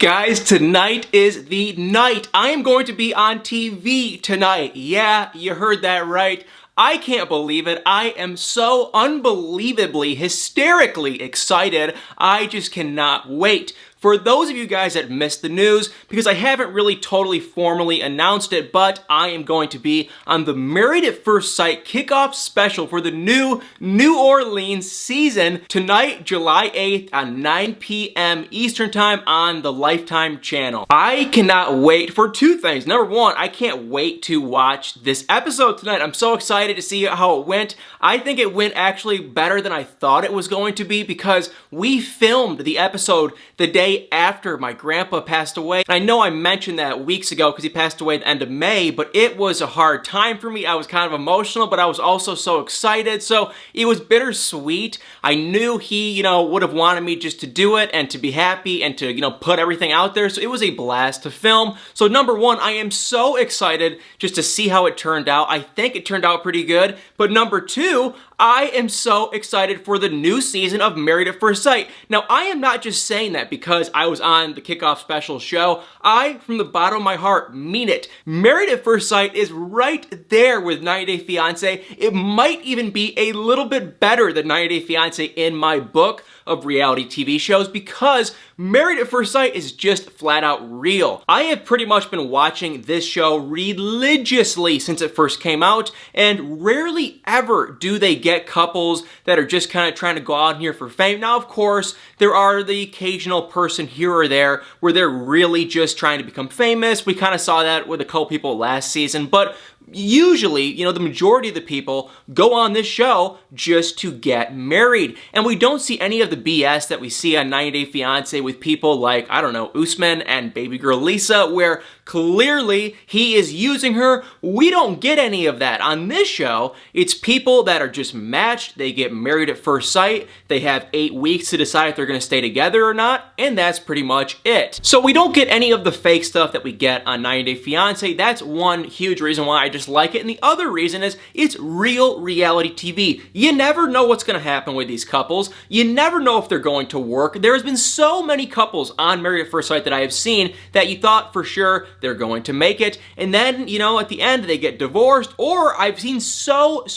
Guys, tonight is the night. I am going to be on TV tonight. Yeah, you heard that right. I can't believe it. I am so unbelievably, hysterically excited. I just cannot wait. For those of you guys that missed the news, because I haven't really totally formally announced it, but I am going to be on the Married at First Sight kickoff special for the new New Orleans season tonight, July 8th at 9 p.m. Eastern Time on the Lifetime channel. I cannot wait for two things. Number one, I can't wait to watch this episode tonight. I'm so excited to see how it went. I think it went actually better than I thought it was going to be because we filmed the episode the day after my grandpa passed away. I know I mentioned that weeks ago because he passed away at the end of May, but it was a hard time for me. I was kind of emotional, but I was also so excited, so it was bittersweet. I knew he, would have wanted me just to do it and to be happy and to, put everything out there, so it was a blast to film. So number one, I am so excited just to see how it turned out. I think it turned out pretty good, but number two, I am so excited for the new season of Married at First Sight. Now, I am not just saying that because I was on the kickoff special show. I, from the bottom of my heart, mean it. Married at First Sight is right there with 90 Day Fiancé. It might even be a little bit better than 90 Day Fiancé in my book of reality TV shows because Married at First Sight is just flat out real. I have pretty much been watching this show religiously since it first came out, and rarely ever do they get couples that are just kind of trying to go out here for fame. Now, of course, there are the occasional person here or there where they're really just trying to become famous. We kind of saw that with a couple people last season, but usually, the majority of the people go on this show just to get married. And we don't see any of the BS that we see on 90 Day Fiancé with people like, Usman and baby girl Lisa, where clearly he is using her. We don't get any of that. On this show, it's people that are just matched. They get married at first sight. They have 8 weeks to decide if they're going to stay together or not, and that's pretty much it. So we don't get any of the fake stuff that we get on 90 Day Fiancé. That's one huge reason why I just like it. And the other reason is it's real reality TV. You never know what's going to happen with these couples. You never know if they're going to work. There has been so many couples on Married at First Sight that I have seen that you thought for sure they're going to make it, and then, at the end they get divorced. Or I've seen so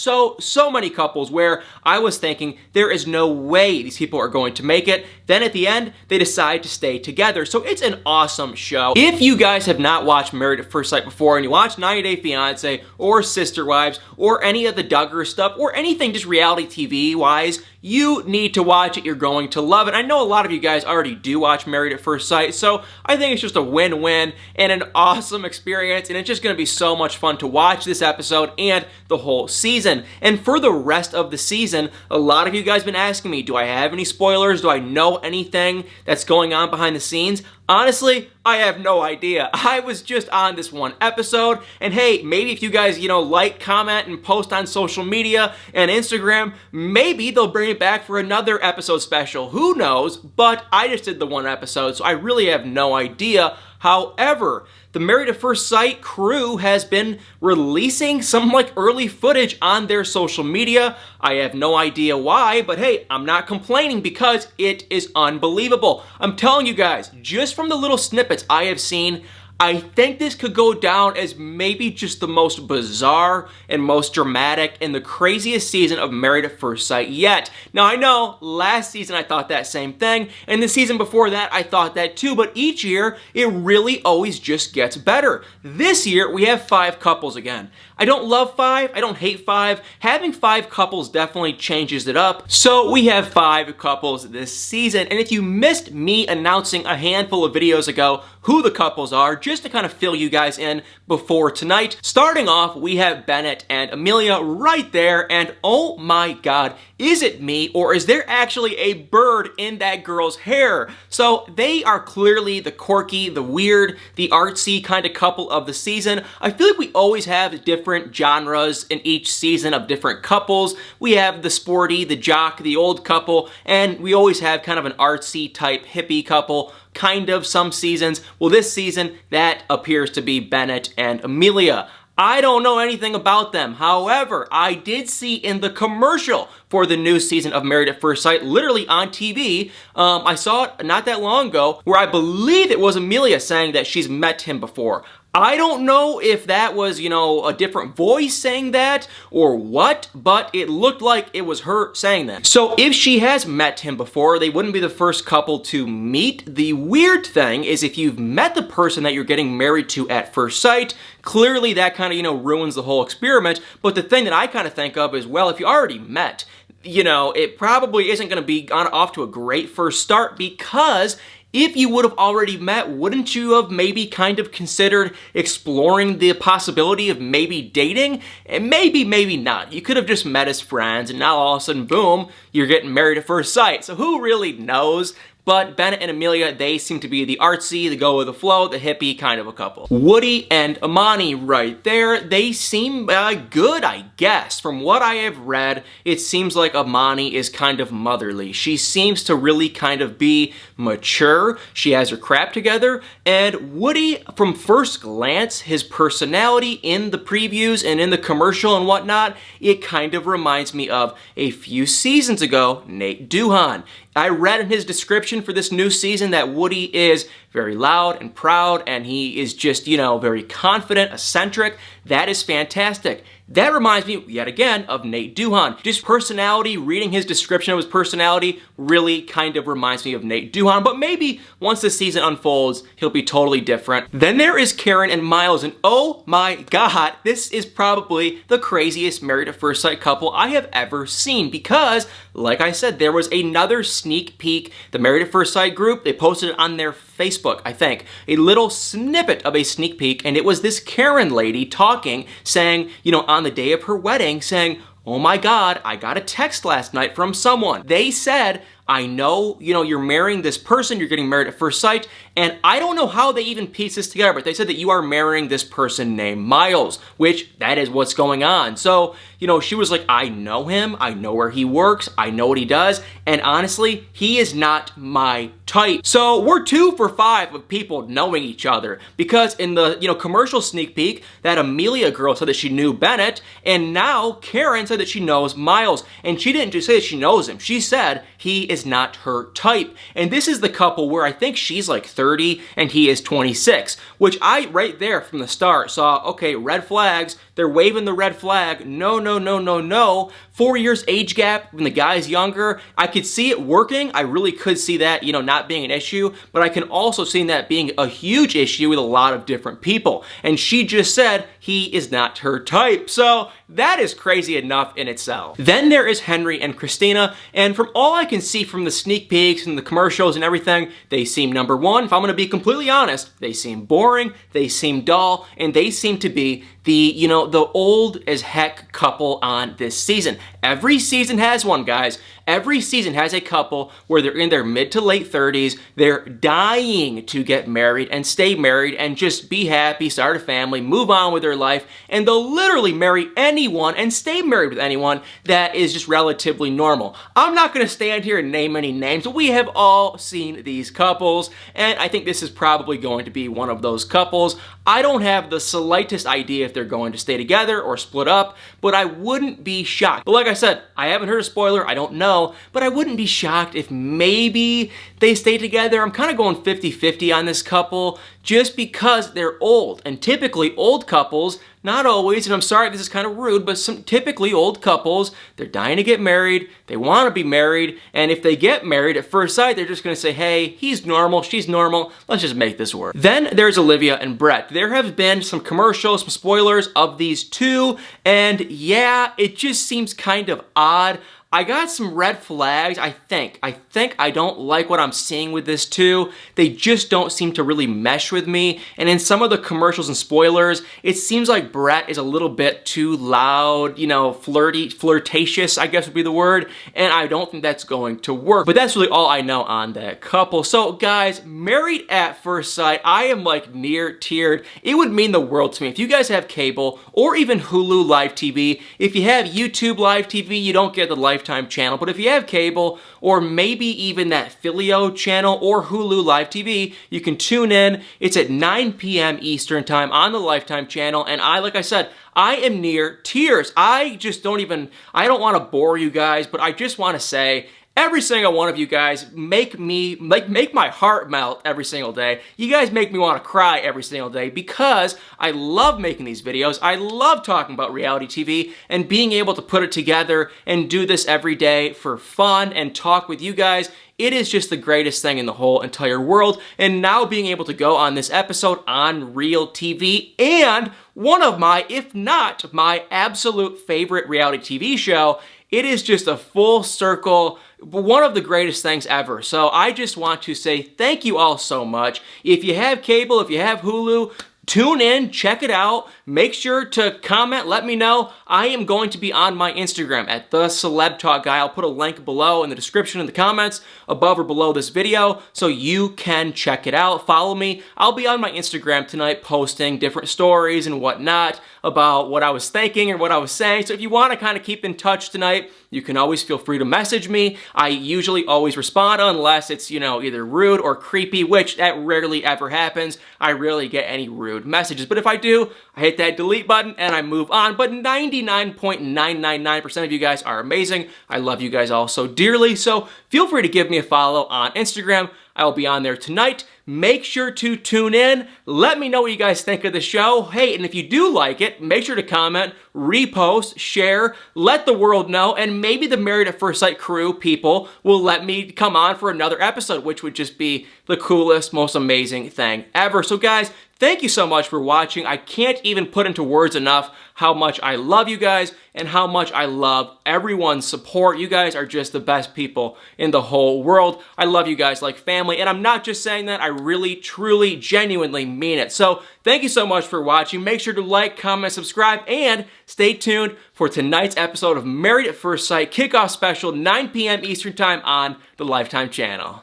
many couples where I was thinking there is no way these people are going to make it. Then at the end, they decide to stay together. So it's an awesome show. If you guys have not watched Married at First Sight before and you watch 90 Day Fiancé or Sister Wives or any of the Duggar stuff or anything just reality TV wise, you need to watch it. You're going to love it. I know a lot of you guys already do watch Married at First Sight, so I think it's just a win-win and an awesome experience, and it's just going to be so much fun to watch this episode and the whole season. And for the rest of the season, a lot of you guys have been asking me, do I have any spoilers? Do I know anything that's going on behind the scenes? Honestly, I have no idea. I was just on this one episode, and hey, maybe if you guys, like, comment, and post on social media and Instagram, maybe they'll bring it back for another episode special. Who knows? But I just did the one episode, so I really have no idea. However, the Married at First Sight crew has been releasing some early footage on their social media. I have no idea why, but hey, I'm not complaining because it is unbelievable. I'm telling you guys, just from the little snippets I have seen, I think this could go down as maybe just the most bizarre and most dramatic and the craziest season of Married at First Sight yet. Now, I know last season I thought that same thing, and the season before that I thought that too, but each year it really always just gets better. This year we have 5 couples again. I don't love 5, I don't hate 5. Having 5 couples definitely changes it up. So we have 5 couples this season, and if you missed me announcing a handful of videos ago who the couples are, just to kind of fill you guys in before tonight, starting off, we have Bennett and Amelia right there, and oh my god, is it me, or is there actually a bird in that girl's hair? So they are clearly the quirky, the weird, the artsy kind of couple of the season. I feel like we always have different genres in each season of different couples. We have the sporty, the jock, the old couple, and we always have kind of an artsy type hippie couple, kind of some seasons. Well, this season, that appears to be Bennett and Amelia. I don't know anything about them. However, I did see in the commercial for for the new season of Married at First Sight, literally on TV. I saw it not that long ago, where I believe it was Amelia saying that she's met him before. I don't know if that was, a different voice saying that or what, but it looked like it was her saying that. So if she has met him before, they wouldn't be the first couple to meet. The weird thing is if you've met the person that you're getting married to at first sight, clearly that kind of, ruins the whole experiment. But the thing that I kind of think of is, well, if you already met, it probably isn't going to be off to a great first start, because if you would have already met, wouldn't you have maybe kind of considered exploring the possibility of maybe dating? And maybe not. You could have just met as friends, and now all of a sudden, boom, you're getting married at first sight. So who really knows? But Bennett and Amelia, they seem to be the artsy, the go with the flow, the hippie kind of a couple. Woody and Imani right there, they seem good, I guess. From what I have read, it seems like Imani is kind of motherly. She seems to really kind of be mature. She has her crap together. And Woody, from first glance, his personality in the previews and in the commercial and whatnot, it kind of reminds me of a few seasons ago, Nate Duhan. I read in his description for this new season that Woody is very loud and proud, and he is just, very confident, eccentric. That is fantastic. That reminds me, yet again, of Nate Duhan. Just personality, reading his description of his personality really kind of reminds me of Nate Duhan, but maybe once the season unfolds, he'll be totally different. Then there is Karen and Miles, and oh my god, this is probably the craziest Married at First Sight couple I have ever seen, because, like I said, there was another sneak peek. The Married at First Sight group, they posted it on their Facebook, I think, a little snippet of a sneak peek, and it was this Karen lady talking, saying, on the day of her wedding, saying, "Oh my god, I got a text last night from someone. They said, I know, you're marrying this person, you're getting married at first sight, and I don't know how they even pieced this together, but they said that you are marrying this person named Miles," which that is what's going on. So, she was like, I know him, I know where he works, I know what he does, and honestly, he is not my type. So we're 2 for 5 of people knowing each other, because in the, commercial sneak peek, that Amelia girl said that she knew Bennett, and now Karen said that she knows Miles, and she didn't just say that she knows him, she said he is not her type. And this is the couple where I think she's like 30 and he is 26, which I, right there from the start, saw, okay, red flags. They're waving the red flag. No, no, no, no, no. 4 years age gap when the guy's younger. I could see it working. I really could see that, not being an issue, but I can also see that being a huge issue with a lot of different people. And she just said he is not her type. So that is crazy enough in itself. Then there is Henry and Christina, and from all I can see from the sneak peeks and the commercials and everything, they seem, number one, if I'm gonna be completely honest, they seem boring, they seem dull, and they seem to be the, the old as heck couple on this season. Every season has one, guys. Every season has a couple where they're in their mid to late 30s, they're dying to get married and stay married and just be happy, start a family, move on with their life, and they'll literally marry anyone and stay married with anyone that is just relatively normal. I'm not gonna stand here and name any names, but we have all seen these couples, and I think this is probably going to be one of those couples. I don't have the slightest idea if they're going to stay together or split up, but I wouldn't be shocked. But like I said, I haven't heard a spoiler, I don't know, but I wouldn't be shocked if maybe they stay together. I'm kind of going 50-50 on this couple just because they're old, and typically old couples, not always, and I'm sorry if this is kind of rude, but some typically old couples, they're dying to get married, they want to be married, and if they get married at first sight, they're just going to say, hey, he's normal, she's normal, let's just make this work. Then there's Olivia and Brett. There have been some commercials, some spoilers of these two, and yeah, it just seems kind of odd. I got some red flags, I think I don't like what I'm seeing with this too. They just don't seem to really mesh with me. And in some of the commercials and spoilers, it seems like Brett is a little bit too loud, flirtatious, I guess would be the word. And I don't think that's going to work. But that's really all I know on that couple. So guys, Married at First Sight, I am like near teared. It would mean the world to me. If you guys have cable or even Hulu Live TV, if you have YouTube Live TV, you don't get the Live Lifetime channel. But if you have cable, or maybe even that Filio channel or Hulu Live TV, you can tune in. It's at 9 p.m. Eastern Time on the Lifetime channel. And like I said, I am near tears. I don't want to bore you guys, but I just want to say, every single one of you guys make my heart melt every single day. You guys make me want to cry every single day because I love making these videos. I love talking about reality TV and being able to put it together and do this every day for fun and talk with you guys. It is just the greatest thing in the whole entire world. And now being able to go on this episode on Real TV and one of my, if not my absolute favorite reality TV show, it is just a full circle, one of the greatest things ever. So I just want to say thank you all so much. If you have cable, if you have Hulu, tune in, check it out. Make sure to comment, let me know. I am going to be on my Instagram at the Celeb Talk Guy. I'll put a link below in the description in the comments, above or below this video, so you can check it out. Follow me. I'll be on my Instagram tonight posting different stories and whatnot about what I was thinking or what I was saying. So if you want to kind of keep in touch tonight, you can always feel free to message me. I usually always respond unless it's, either rude or creepy, which that rarely ever happens. I rarely get any rude messages. But if I do, I hit that delete button and I move on. But 99.999% of you guys are amazing. I love you guys all so dearly. So feel free to give me a follow on Instagram. I will be on there tonight. Make sure to tune in. Let me know what you guys think of the show. Hey, and if you do like it, make sure to comment, repost, share, let the world know, and maybe the Married at First Sight crew people will let me come on for another episode, which would just be the coolest, most amazing thing ever. So guys, thank you so much for watching. I can't even put into words enough how much I love you guys and how much I love everyone's support. You guys are just the best people in the whole world. I love you guys like family, and I'm not just saying that. I really, truly, genuinely mean it. So thank you so much for watching. Make sure to like, comment, subscribe, and stay tuned for tonight's episode of Married at First Sight Kickoff Special, 9 p.m. Eastern Time on the Lifetime channel.